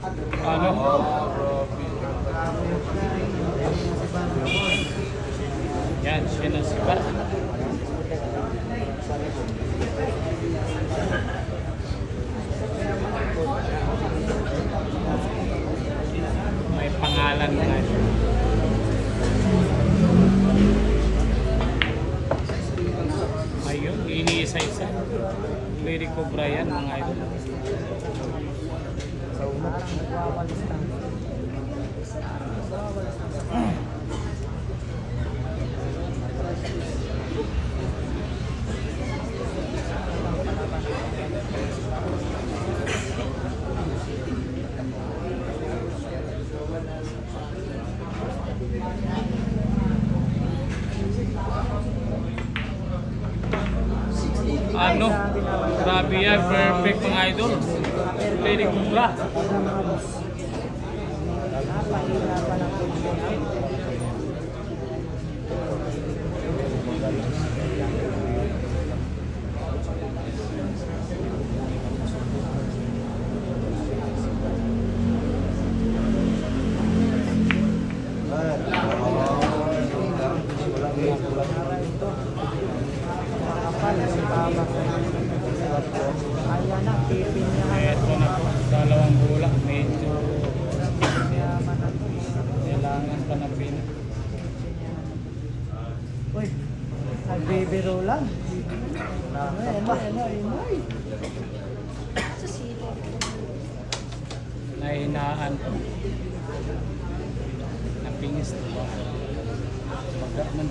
Ano? Yan, sinasiba. May pangalan na. Ayun, iniisa-isa. Lyrico Brian, mga idol. Ano? Grabe yan, perfect mga idol. Lyrico Brian. Ito na po, dalawang bulak, medyo kailangan panapin. Uy, nagbibiro lang. Nahinaan po. Napingis na ba? Pagka man.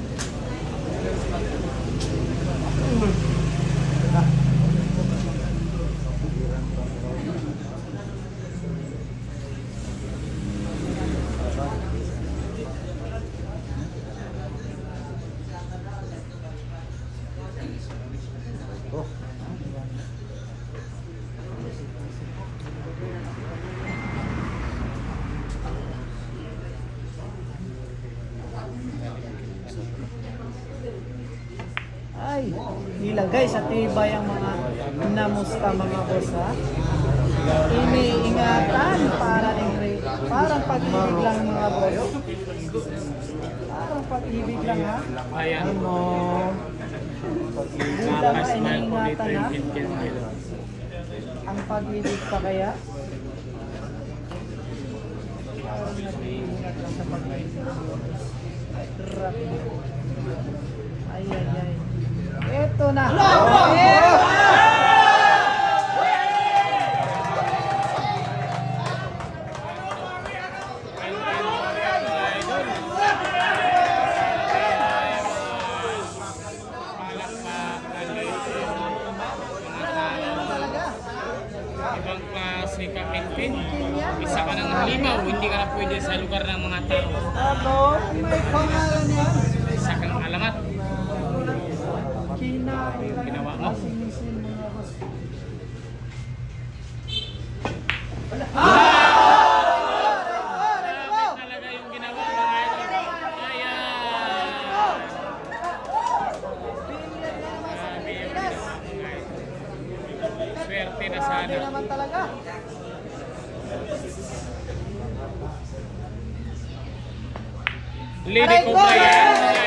Ay, ilagay sa tibay ang mga namusta mga boss ha. Iniingatan parang pag-ibig lang mga boss. Parang pag-ibig lang ha. Ayan. Ano? Bulang na Nakasmile po dito iniingatan ha. yung kid idol. Ang pag-ibig pa kaya? Parang nag-iingat lang sa pag-ibig. Grabe. Ay, ay, ay. Eto na. Eto na! Ibang klase ka, Kenken. Isa ka ng halimaw, hindi ka na pwede sa lugar ng mga tao. Ano? May pangalan yan. Isa kang alamat. Ginawa mo. Talaga yung ginawa mo ngayon. Kaya... Swerte na sana. naman talaga. Lyrico Brian.